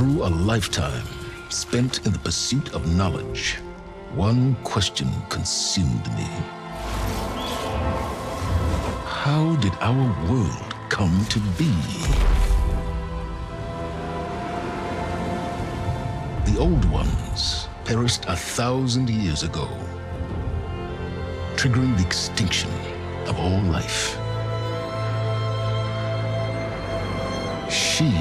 Through a lifetime spent in the pursuit of knowledge, one question consumed me. How did our world come to be? The old ones perished 1,000 years ago, triggering the extinction of all life. She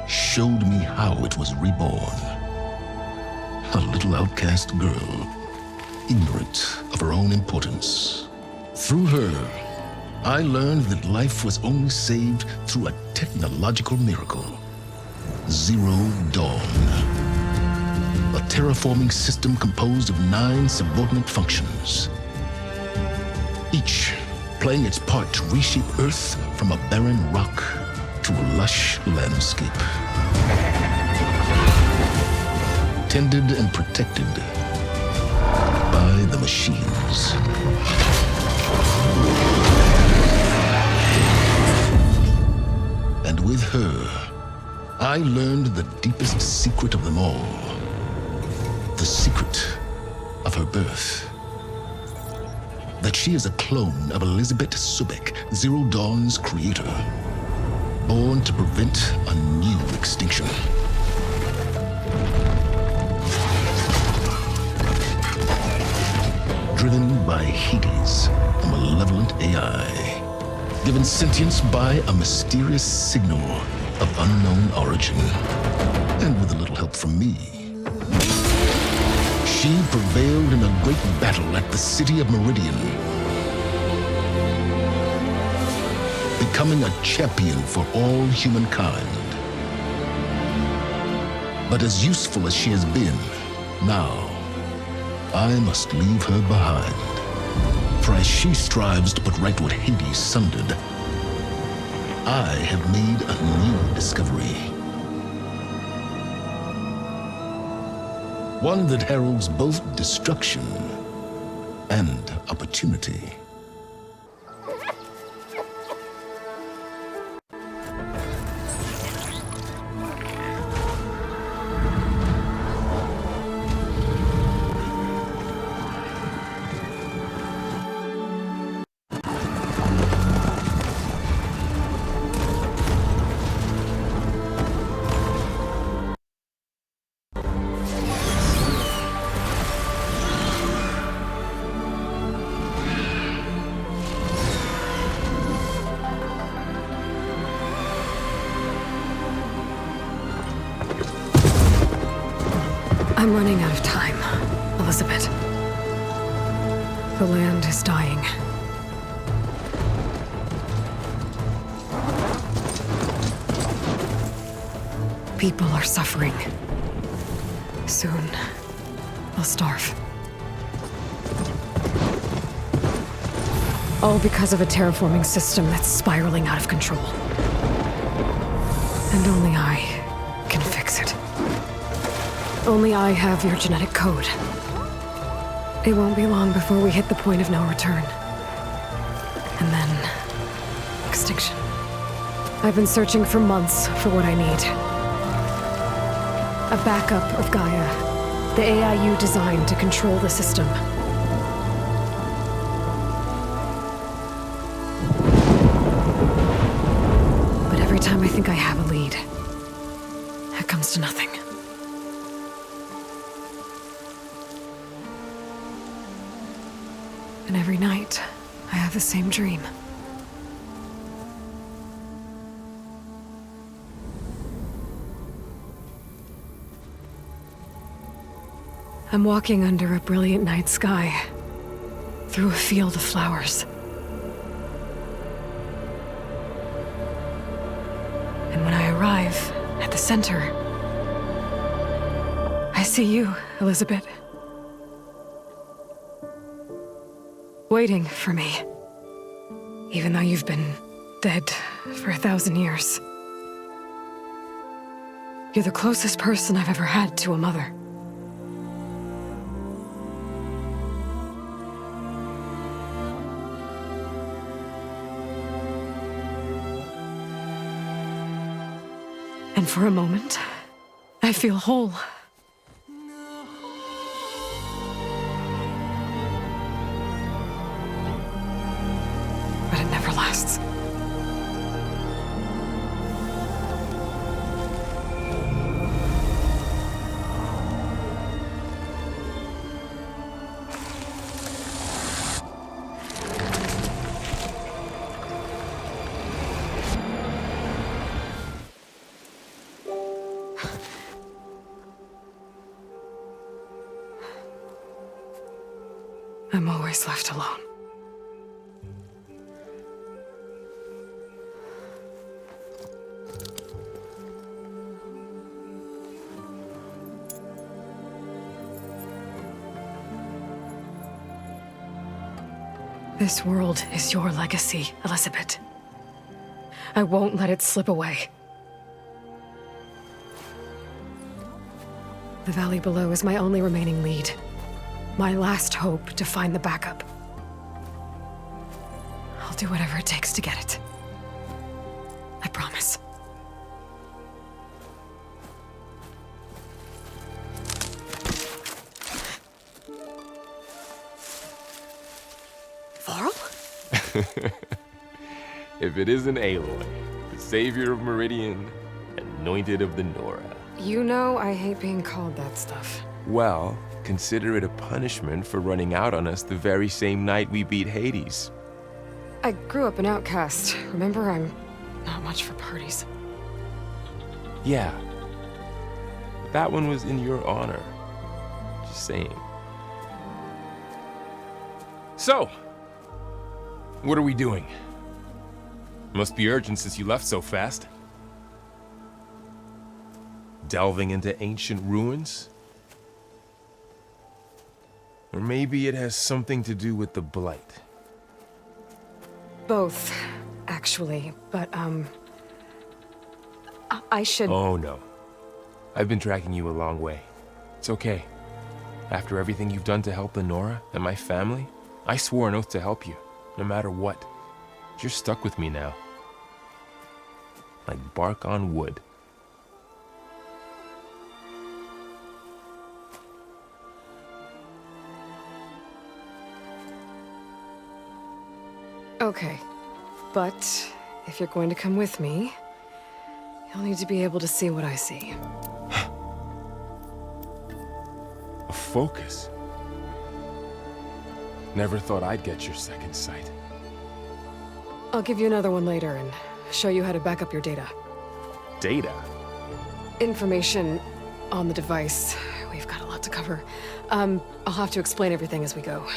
showed me how it was reborn. A little outcast girl, ignorant of her own importance. Through her, I learned that life was only saved through a technological miracle. Zero Dawn. A terraforming system composed of 9 subordinate functions, each playing its part to reshape Earth from a barren rock to a lush landscape. Tended and protected by the machines. And with her, I learned the deepest secret of them all. The secret of her birth. That she is a clone of Elizabeth Subek, Zero Dawn's creator, born to prevent a new extinction. Driven by Hades, a malevolent AI, given sentience by a mysterious signal of unknown origin, and with a little help from me. She prevailed in a great battle at the city of Meridian, becoming a champion for all humankind. But as useful as she has been, now I must leave her behind. For as she strives to put right what Hades sundered, I have made a new discovery. One that heralds both destruction and opportunity. I'm running out of time, Elizabeth. The land is dying. People are suffering. Soon, they'll starve. All because of a terraforming system that's spiraling out of control. And only I can fix it. Only I have your genetic code. It won't be long before we hit the point of no return. And then, extinction. I've been searching for months for what I need. A backup of Gaia, the AI you designed to control the system. But every time I think I have a lead, it comes to nothing. And every night, I have the same dream. I'm walking under a brilliant night sky, through a field of flowers. And when I arrive at the center, I see you, Elizabeth. Waiting for me, even though you've been dead for 1,000 years. You're the closest person I've ever had to a mother. And for a moment, I feel whole. But it never lasts. I'm always left alone. This world is your legacy, Elizabeth. I won't let it slip away. The valley below is my only remaining lead. My last hope to find the backup. I'll do whatever it takes to get it. I promise. Varl? If it isn't Aloy, the savior of Meridian, anointed of the Nora. You know I hate being called that stuff. Well, consider it a punishment for running out on us the very same night we beat Hades. I grew up an outcast. Remember, I'm not much for parties. Yeah. But that one was in your honor. Just saying. So, what are we doing? Must be urgent since you left so fast. Delving into ancient ruins? Or maybe it has something to do with the Blight. Both, actually, but, I should... Oh, no. I've been tracking you a long way. It's okay. After everything you've done to help the Nora and my family, I swore an oath to help you, no matter what. You're stuck with me now. Like bark on wood. Okay, but if you're going to come with me, you'll need to be able to see what I see. A focus? Never thought I'd get your second sight. I'll give you another one later and show you how to back up your data. Data? Information on the device. We've got a lot to cover. I'll have to explain everything as we go.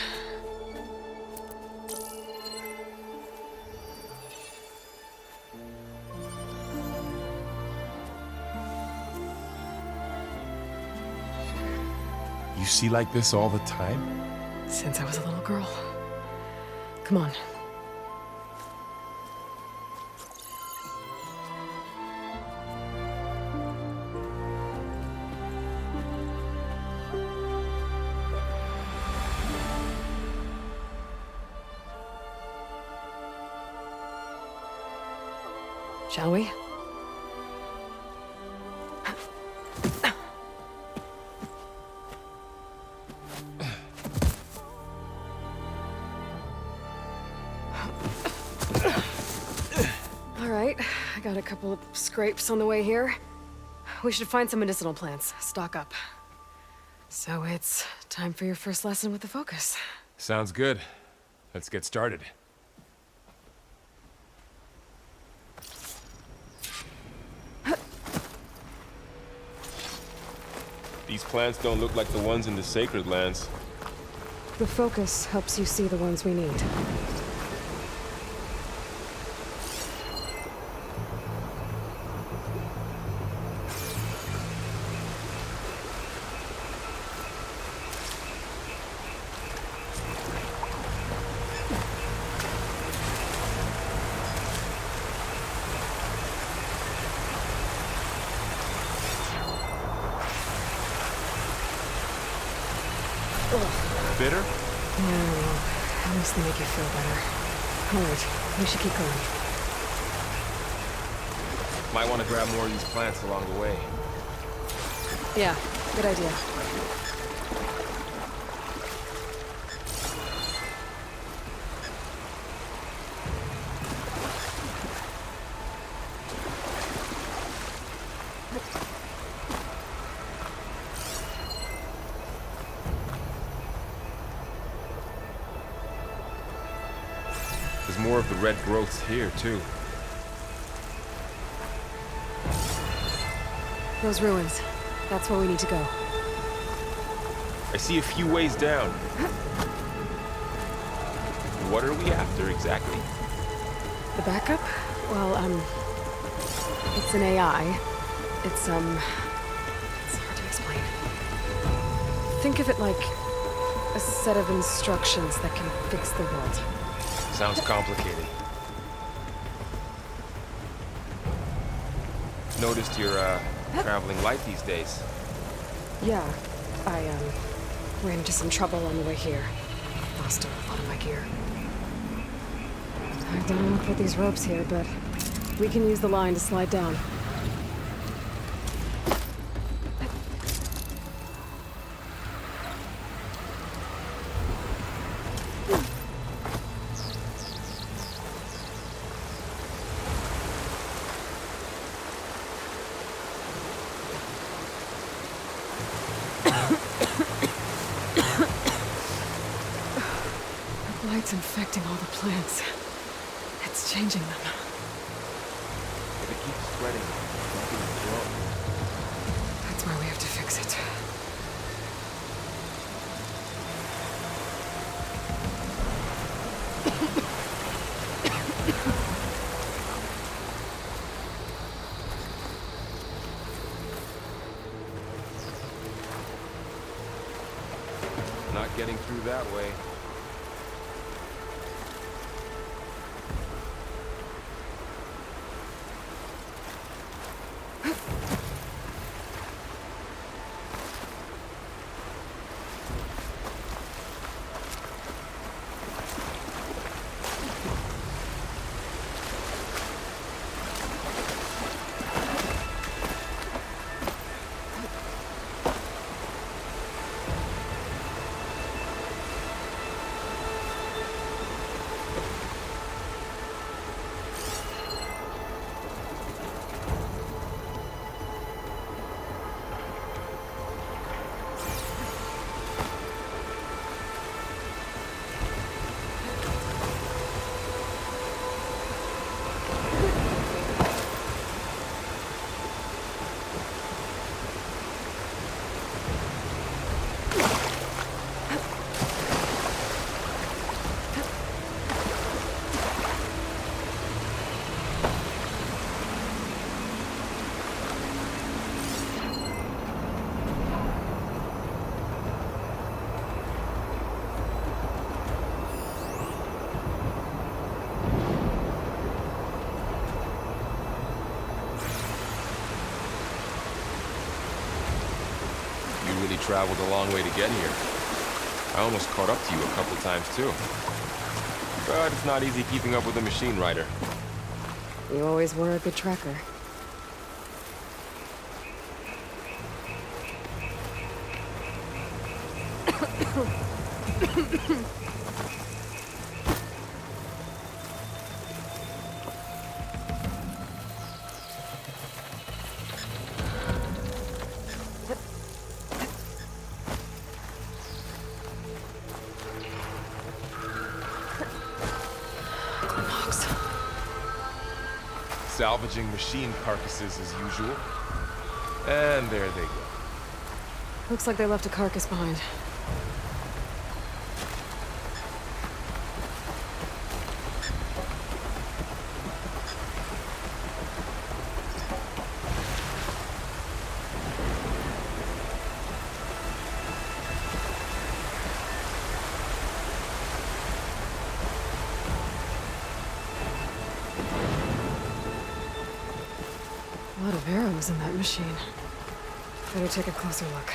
You see like this all the time? Since I was a little girl. Come on. Shall we? All right, I got a couple of scrapes on the way here. We should find some medicinal plants, stock up. So it's time for your first lesson with the focus. Sounds good. Let's get started. These plants don't look like the ones in the Sacred Lands. The focus helps you see the ones we need. Bitter? No, at least they make you feel better. All right, we should keep going. Might want to grab more of these plants along the way. Yeah, good idea. There's more of the red growths here, too. Those ruins. That's where we need to go. I see a few ways down. What are we after, exactly? The backup? Well, it's an AI. It's hard to explain. Think of it like a set of instructions that can fix the world. Sounds complicated. Noticed you're, traveling light these days. Yeah, I, ran into some trouble on the way here. Lost a lot of my gear. I don't know about these ropes here, but we can use the line to slide down. Light's infecting all the plants. It's changing them. If it keeps spreading, it's not gonna grow. That's where we have to fix it. Not getting through that way. Traveled a long way to get here. I almost caught up to you a couple times too. But it's not easy keeping up with a machine rider. You always were a good tracker. Salvaging machine carcasses as usual. And there they go. Looks like they left a carcass behind. A lot of arrows in that machine. Better take a closer look.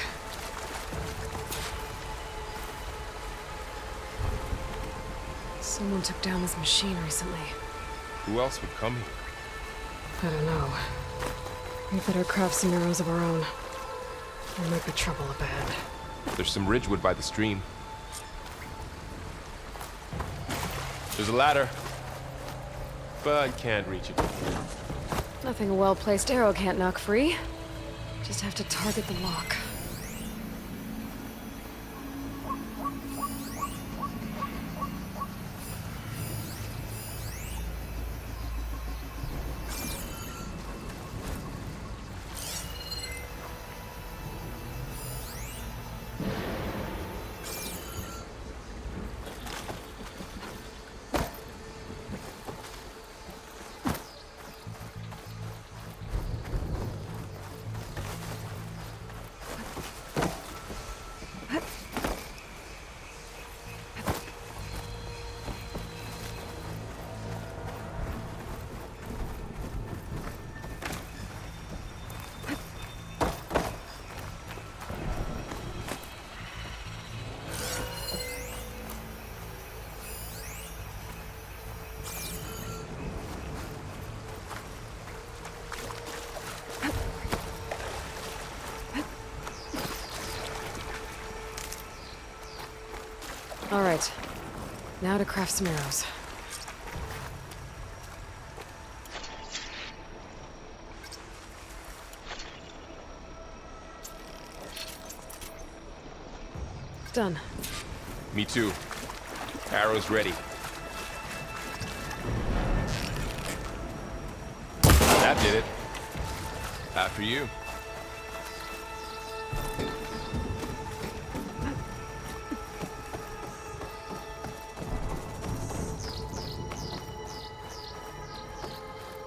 Someone took down this machine recently. Who else would come here? I don't know. We better craft some arrows of our own. There might be trouble ahead. There's some ridgewood by the stream. There's a ladder, but can't reach it. Nothing a well-placed arrow can't knock free. Just have to target the lock. All right, now to craft some arrows. Done. Me too. Arrows ready. That did it. After you.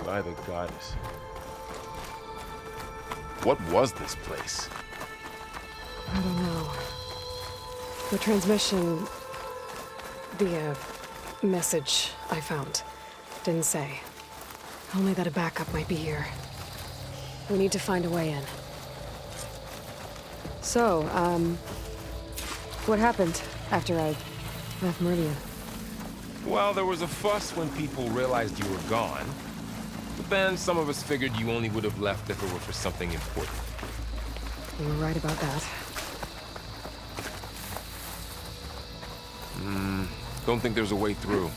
By the goddess. What was this place? I don't know. The transmission... the, message I found didn't say. Only that a backup might be here. We need to find a way in. So, what happened after I left Meridian? Well, there was a fuss when people realized you were gone. But then some of us figured you only would have left if it were for something important. You were right about that. Don't think there's a way through.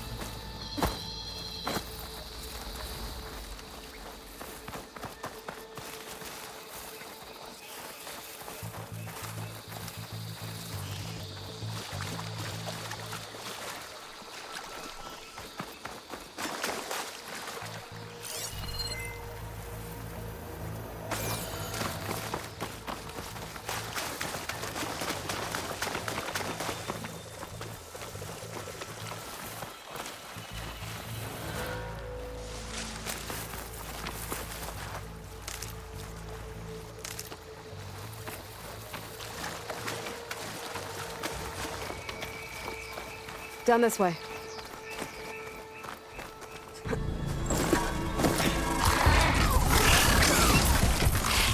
Down this way.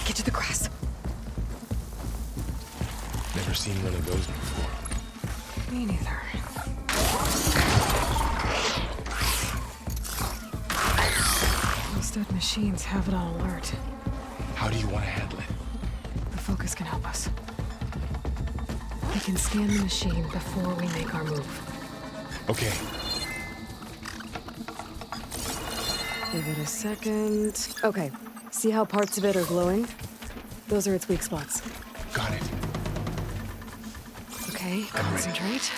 Get to the grass. Never seen one of those before. Me neither. Those machines have it on alert. How do you want to handle it? The focus can help us. We can scan the machine before we make our move. Okay. Give it a second. Okay. See how parts of it are glowing? Those are its weak spots. Got it. Okay, I'm ready. concentrate.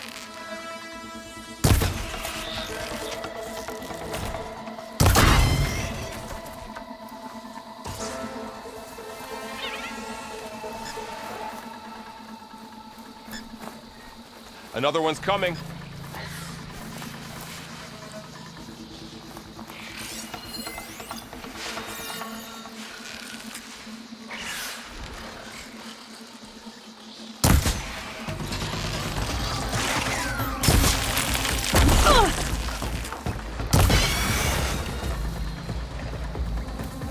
Another one's coming.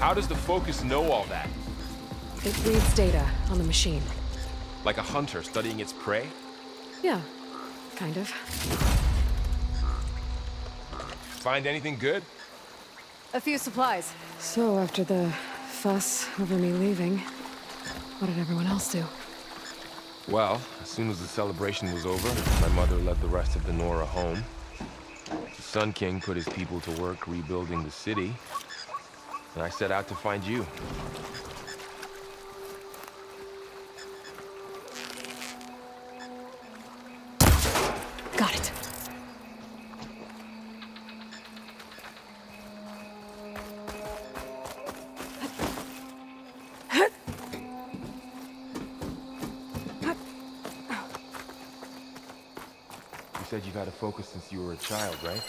How does the focus know all that? It reads data on the machine. Like a hunter studying its prey? Yeah, kind of. Find anything good? A few supplies. So after the fuss over me leaving, what did everyone else do? Well, as soon as the celebration was over, my mother led the rest of the Nora home. The Sun King put his people to work rebuilding the city, and I set out to find you. Got it. You said you've had a focus since you were a child, right?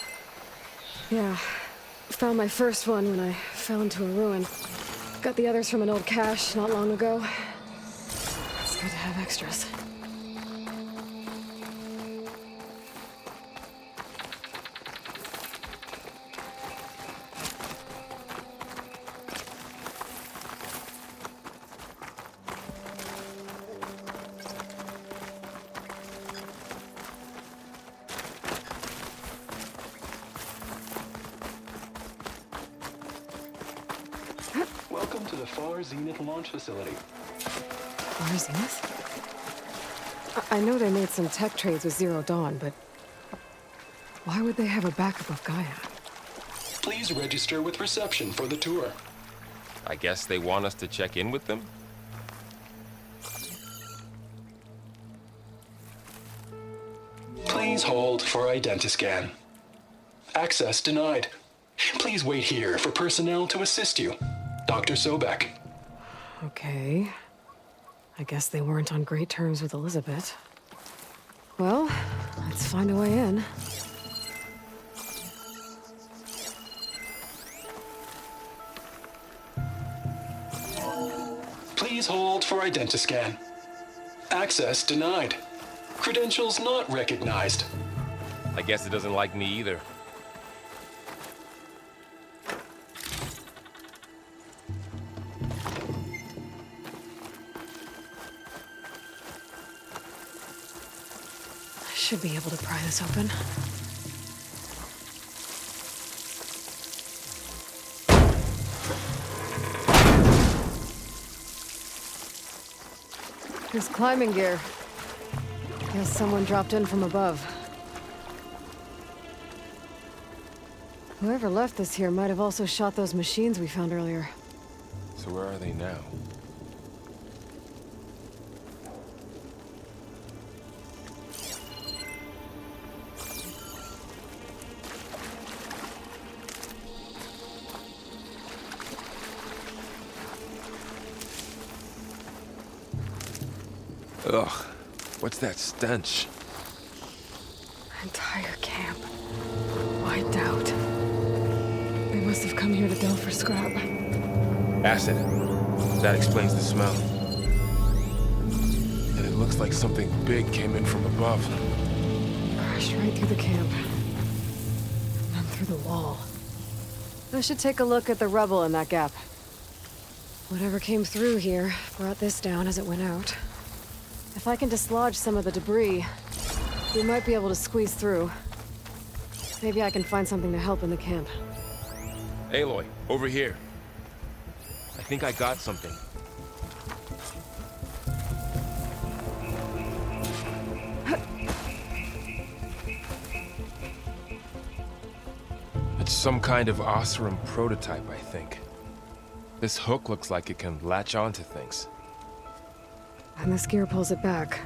Yeah. Found my first one when I fell into a ruin. Got the others from an old cache not long ago. It's good to have extras. Welcome to the Far Zenith launch facility. Far Zenith? I know they made some tech trades with Zero Dawn, but why would they have a backup of Gaia? Please register with reception for the tour. I guess they want us to check in with them? Please hold for identiscan. Access denied. Please wait here for personnel to assist you. Dr. Sobek. Okay. I guess they weren't on great terms with Elizabeth. Well, let's find a way in. Please hold for identiscan. Access denied. Credentials not recognized. I guess it doesn't like me either. I should be able to pry this open. There's climbing gear. Guess someone dropped in from above. Whoever left this here might have also shot those machines we found earlier. So where are they now? Ugh, what's that stench? Entire camp. Wiped out. They must have come here to delve for scrap. Acid. That explains the smell. And it looks like something big came in from above. Crashed right through the camp. And then through the wall. I should take a look at the rubble in that gap. Whatever came through here brought this down as it went out. If I can dislodge some of the debris, we might be able to squeeze through. Maybe I can find something to help in the camp. Aloy, over here. I think I got something. It's some kind of Oseram prototype, I think. This hook looks like it can latch onto things. And this gear pulls it back.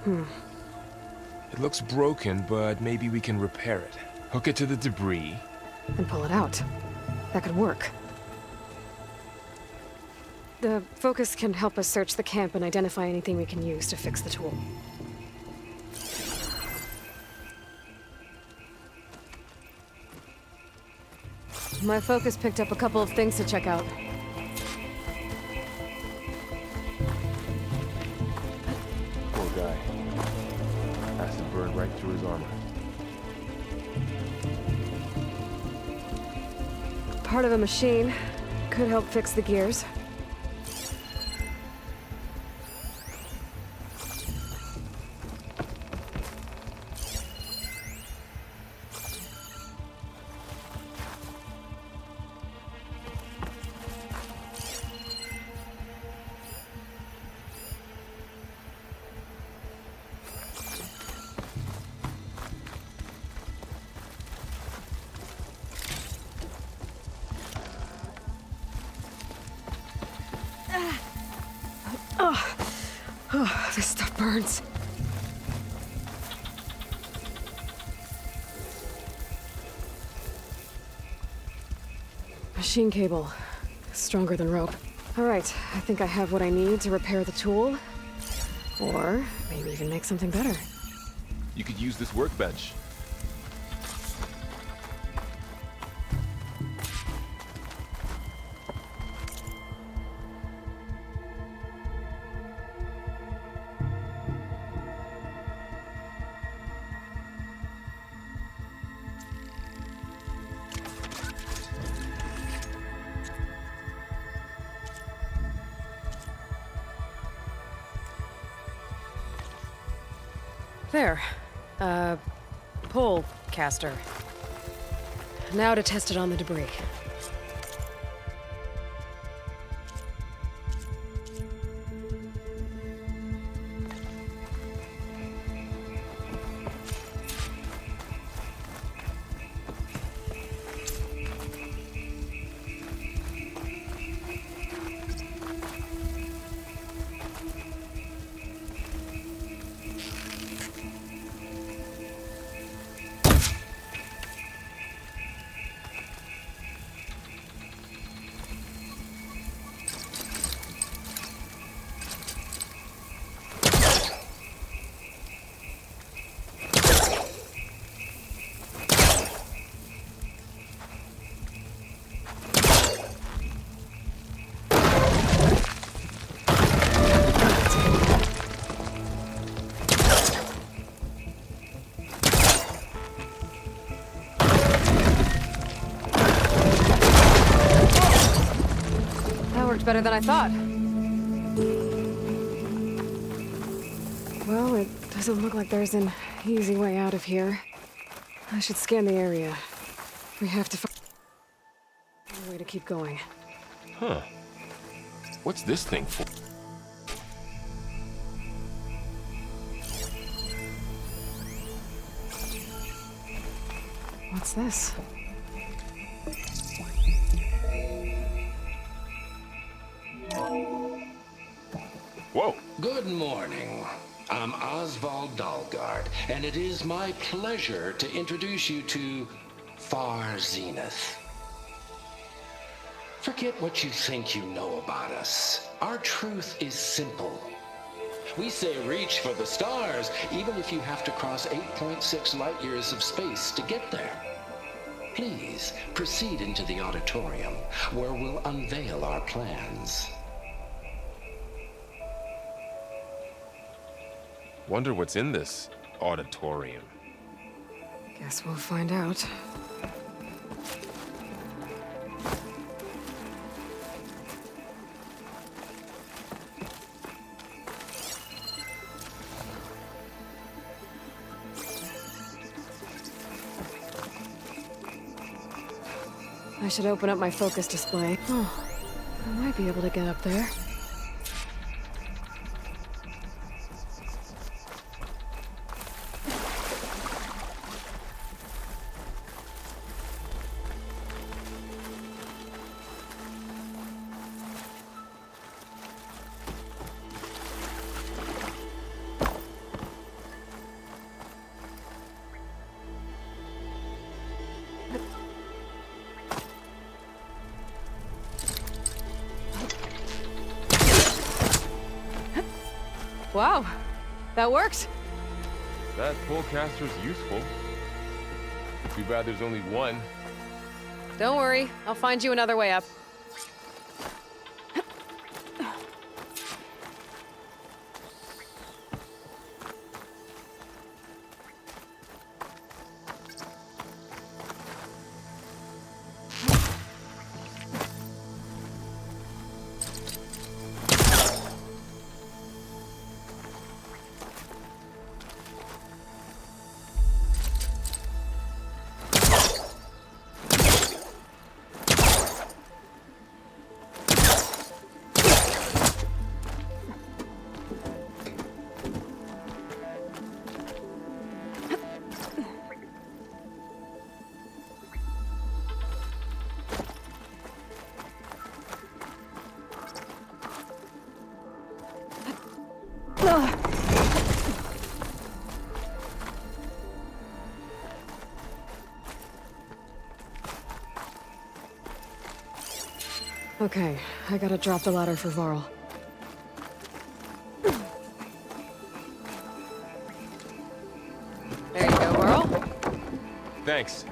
It looks broken, but maybe we can repair it. Hook it to the debris. And pull it out. That could work. The focus can help us search the camp and identify anything we can use to fix the tool. My focus picked up a couple of things to check out. Poor guy. Acid burned right through his armor. Part of a machine. Could help fix the gears. This stuff burns. Machine cable. Stronger than rope. Alright, I think I have what I need to repair the tool. Or maybe even make something better. You could use this workbench. There. Pole caster. Now to test it on the debris. Better than I thought. Well, it doesn't look like there's an easy way out of here. I should scan the area. We have to find a way to keep going. Huh. What's this thing for? What's this? Whoa! Good morning. I'm Oswald Dalgard, and it is my pleasure to introduce you to Far Zenith. Forget what you think you know about us. Our truth is simple. We say reach for the stars, even if you have to cross 8.6 light years of space to get there. Please proceed into the auditorium, where we'll unveil our plans. Wonder what's in this auditorium. Guess we'll find out. I should open up my focus display. Oh, I might be able to get up there. Wow, that worked. That pole caster's useful. Too bad there's only one. Don't worry, I'll find you another way up. Okay, I gotta drop the ladder for Varl. There you go, Varl. Thanks.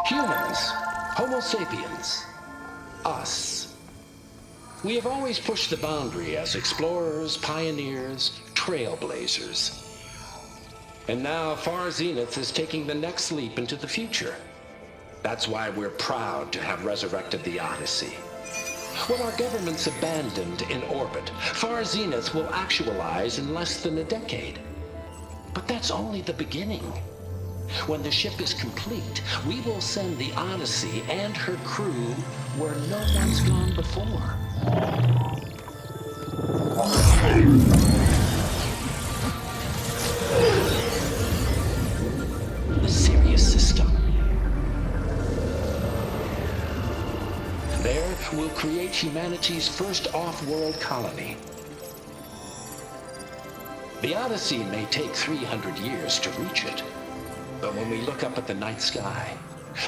Humans, Homo sapiens, us. We have always pushed the boundary as explorers, pioneers, trailblazers. And now Far Zenith is taking the next leap into the future. That's why we're proud to have resurrected the Odyssey. What our governments abandoned in orbit, Far Zenith will actualize in less than a decade. But that's only the beginning. When the ship is complete, we will send the Odyssey and her crew where no one's gone before. The Sirius system. There, we'll create humanity's first off-world colony. The Odyssey may take 300 years to reach it. But when we look up at the night sky,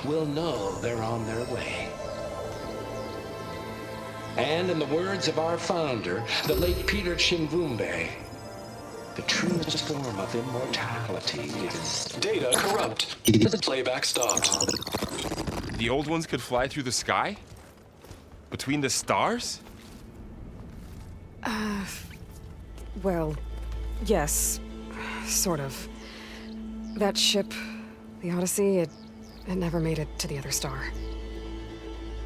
we'll know they're on their way. And in the words of our founder, the late Peter Chimvumbe, the truest form of immortality is... Data corrupt. Playback stopped. The old ones could fly through the sky? Between the stars? Well, yes. Sort of. That ship, the Odyssey, it never made it to the other star.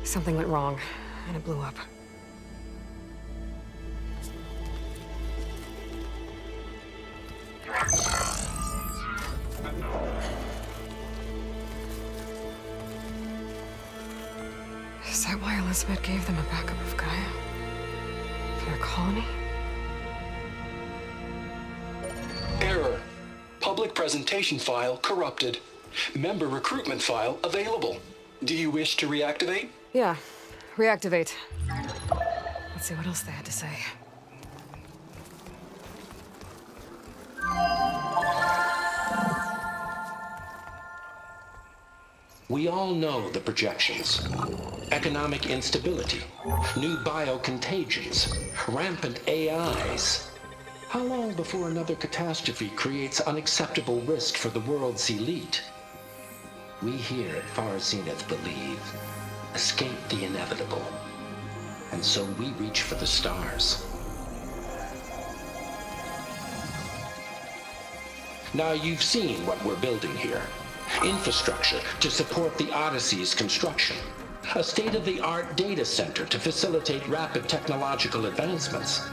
Something went wrong, and it blew up. Is that why Elizabeth gave them a backup of Gaia? For their colony? Error. Public presentation file corrupted. Member recruitment file available. Do you wish to reactivate? Yeah. Reactivate. Let's see what else they had to say. We all know the projections. Economic instability, new biocontagions, rampant AIs. How long before another catastrophe creates unacceptable risk for the world's elite? We here at Far Zenith believe, escape the inevitable. And so we reach for the stars. Now you've seen what we're building here. Infrastructure to support the Odyssey's construction. A state-of-the-art data center to facilitate rapid technological advancements.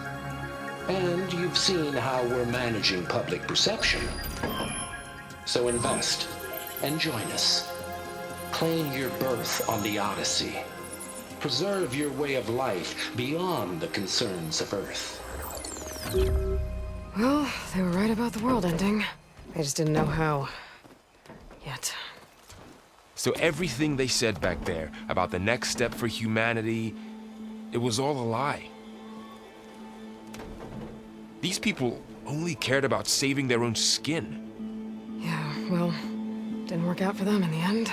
And you've seen how we're managing public perception. So invest and join us. Claim your berth on the Odyssey. Preserve your way of life beyond the concerns of Earth. Well, they were right about the world ending. They just didn't know how. Yet. So everything they said back there about the next step for humanity, it was all a lie. These people only cared about saving their own skin. Yeah, well, didn't work out for them in the end.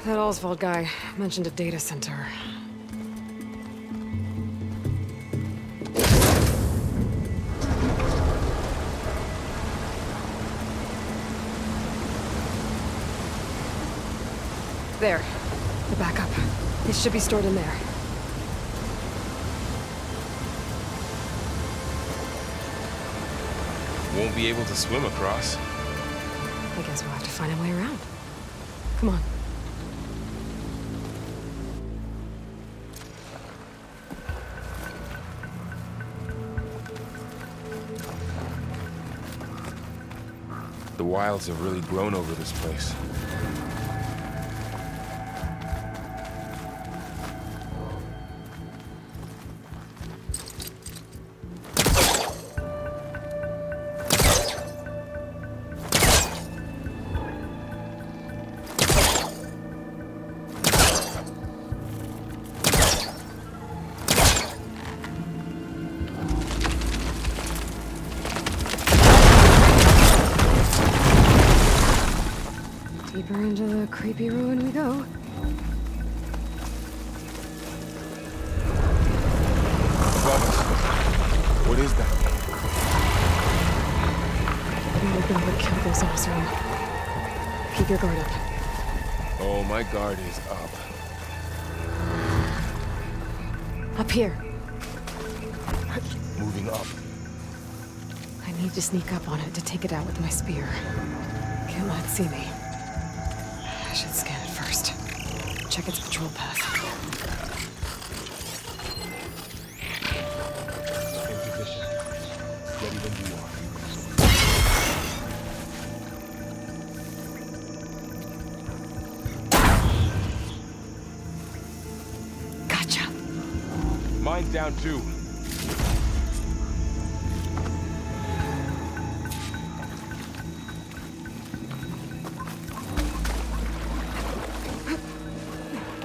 That Oswald guy mentioned a data center. There. The backup. It should be stored in there. Won't be able to swim across. I guess we'll have to find a way around. Come on. The wilds have really grown over this place. Sleepy ruin we go. What is that? We open what killed those Osram. Keep your guard up. Oh, my guard is up. Up here. Moving up. I need to sneak up on it to take it out with my spear. Can't let it see me. I should scan it first. Check its patrol path. In position. Ready when you are. Gotcha. Mine's down too.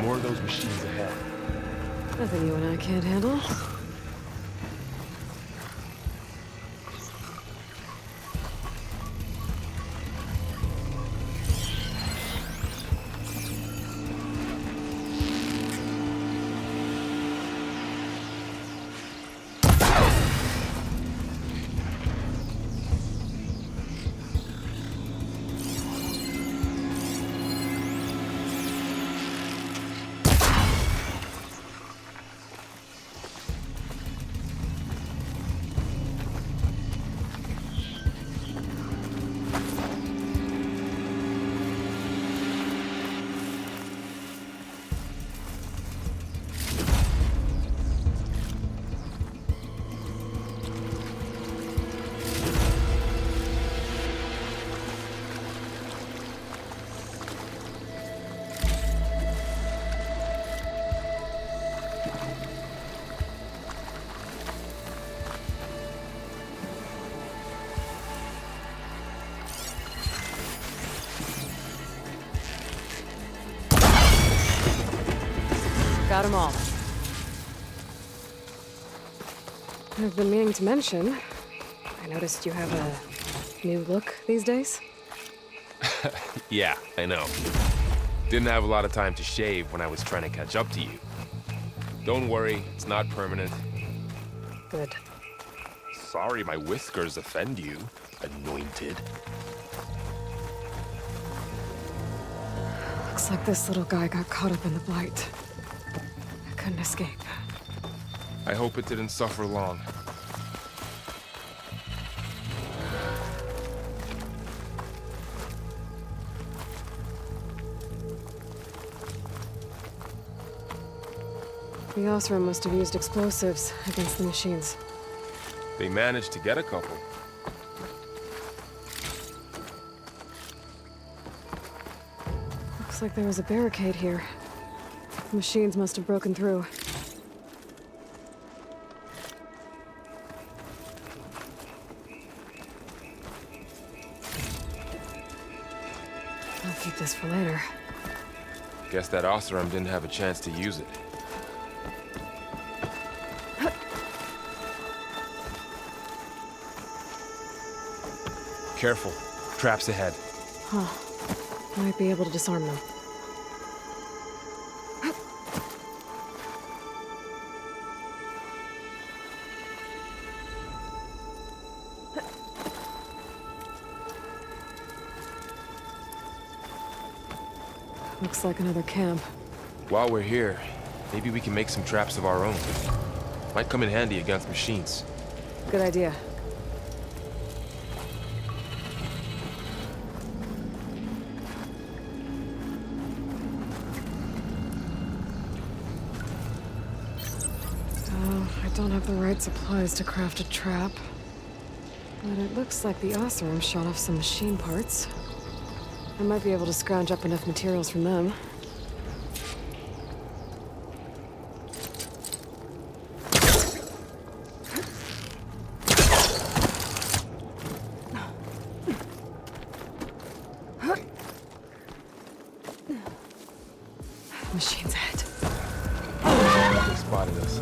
More of those machines ahead. Nothing you and I can't handle. Got them all. I've been meaning to mention, I noticed you have a new look these days. Yeah, I know. Didn't have a lot of time to shave when I was trying to catch up to you. Don't worry, it's not permanent. Good. Sorry my whiskers offend you, anointed. Looks like this little guy got caught up in the blight. Couldn't escape. I hope it didn't suffer long. The Osram must have used explosives against the machines. They managed to get a couple. Looks like there was a barricade here. The machines must have broken through. I'll keep this for later. Guess that Osram didn't have a chance to use it. Careful. Traps ahead. Huh. Might be able to disarm them. Looks like another camp. While we're here, maybe we can make some traps of our own. Might come in handy against machines. Good idea. I don't have the right supplies to craft a trap. But it looks like the Osram shot off some machine parts. I might be able to scrounge up enough materials from them. Machines ahead. They spotted us.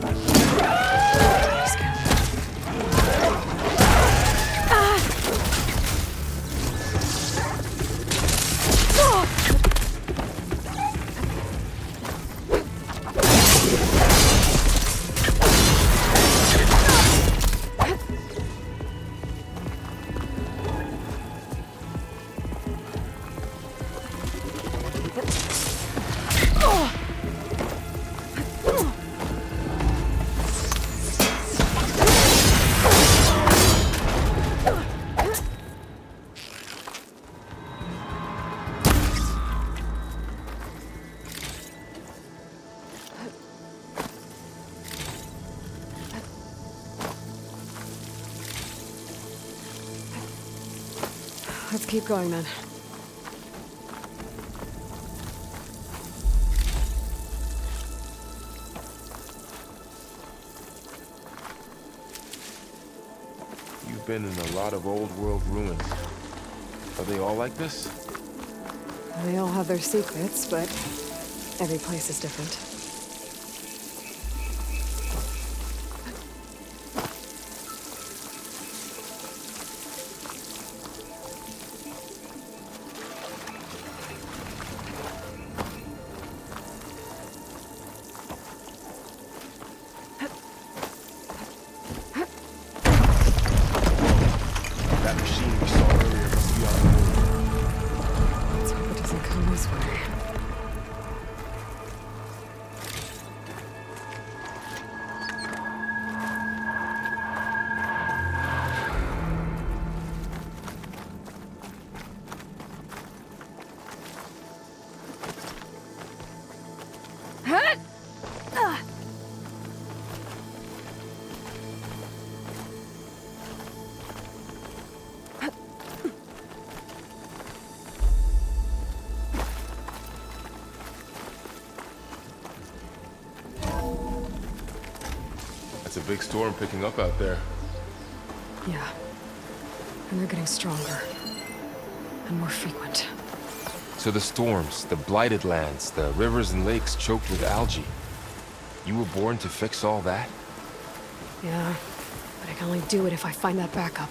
keep going then. You've been in a lot of old world ruins. Are they all like this? They all have their secrets, but every place is different. That machine we saw earlier must be on the move. Let's hope it doesn't come this way. It's a big storm picking up out there. Yeah. And they're getting stronger. And more frequent. So the storms, the blighted lands, the rivers and lakes choked with algae. You were born to fix all that? Yeah. But I can only do it if I find that backup.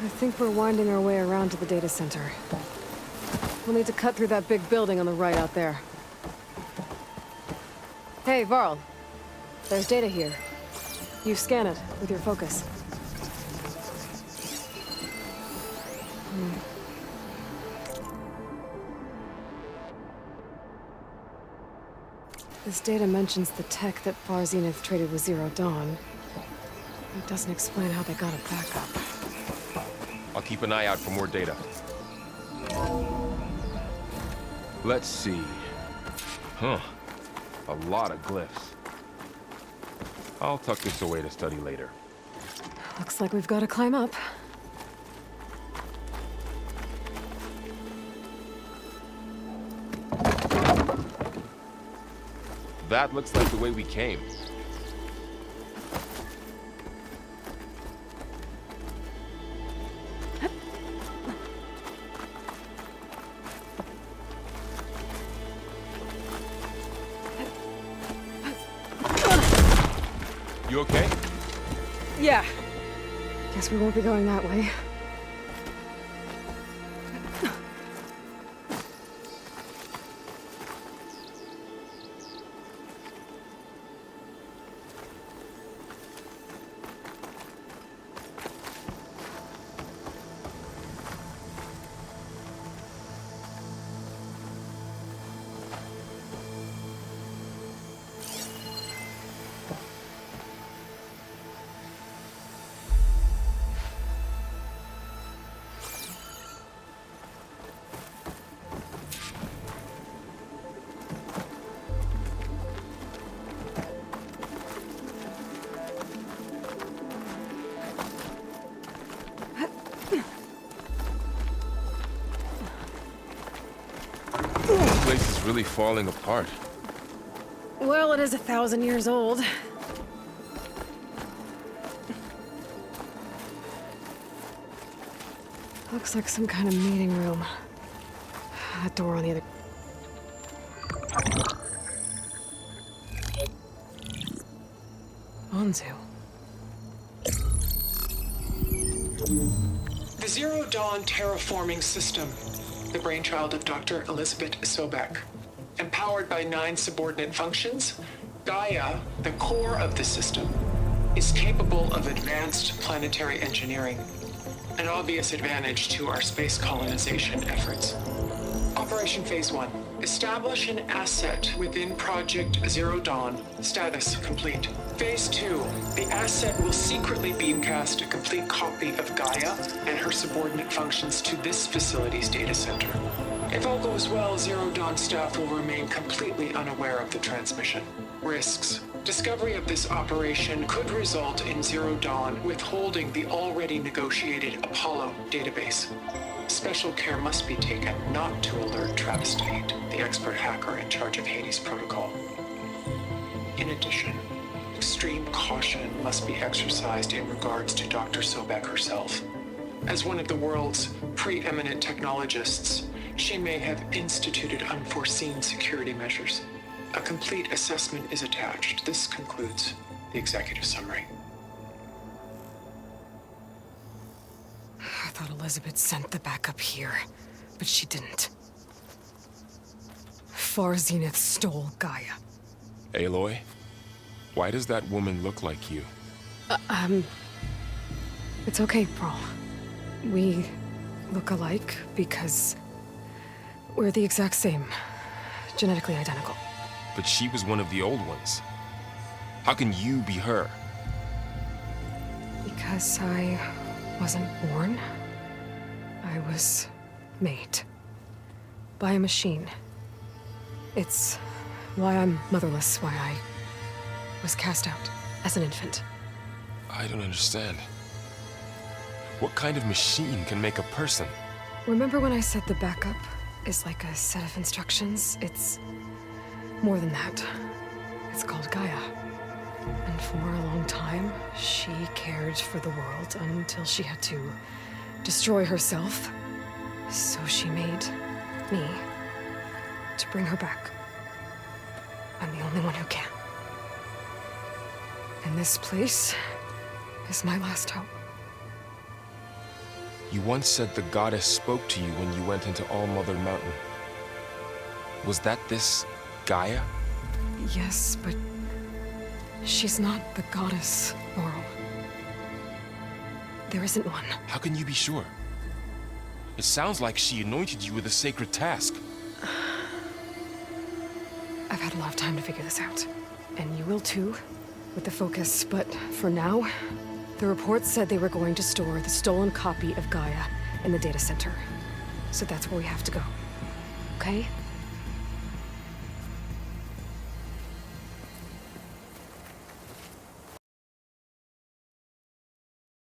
I think we're winding our way around to the data center. We'll need to cut through that big building on the right out there. Hey, Varl. There's data here. You scan it with your focus. This data mentions the tech that Far Zenith traded with Zero Dawn. It doesn't explain how they got it back up. I'll keep an eye out for more data. Let's see. Huh. A lot of glyphs. I'll tuck this away to study later. Looks like we've got to climb up. That looks like the way we came. You okay? Yeah. Guess we won't be going that way. This place is really falling apart. Well, it is 1,000 years old. Looks like some kind of meeting room. That door on the other... Onzu. The Zero Dawn terraforming system, the brainchild of Dr. Elizabeth Sobek. Empowered by 9 subordinate functions, Gaia, the core of the system, is capable of advanced planetary engineering, an obvious advantage to our space colonization efforts. Operation Phase 1. Establish an asset within Project Zero Dawn. Status complete. Phase 2. The asset will secretly beamcast a complete copy of Gaia and her subordinate functions to this facility's data center. If all goes well, Zero Dawn staff will remain completely unaware of the transmission. Risks. Discovery of this operation could result in Zero Dawn withholding the already negotiated Apollo database. Special care must be taken not to alert Travis Tate, the expert hacker in charge of Hades Protocol. In addition, extreme caution must be exercised in regards to Dr. Sobek herself. As one of the world's preeminent technologists, she may have instituted unforeseen security measures. A complete assessment is attached. This concludes the executive summary. I thought Elizabeth sent the backup here, but she didn't. Far Zenith stole Gaia. Aloy, why does that woman look like you? It's okay, Pearl. We look alike because we're the exact same. Genetically identical. But she was one of the old ones. How can you be her? Because I wasn't born. I was made. By a machine. It's why I'm motherless, why I was cast out as an infant. I don't understand. What kind of machine can make a person? Remember when I said the backup is like a set of instructions? It's more than that. It's called Gaia. And for a long time, she cared for the world until she had to destroy herself. So she made me to bring her back. I'm the only one who can. And this place is my last hope. You once said the goddess spoke to you when you went into All-Mother Mountain. Was that this Gaia? Yes, but she's not the goddess, Laurel. There isn't one. How can you be sure? It sounds like she anointed you with a sacred task. I've had a lot of time to figure this out. And you will too, with the focus. But for now, the reports said they were going to store the stolen copy of Gaia in the data center. So that's where we have to go. Okay?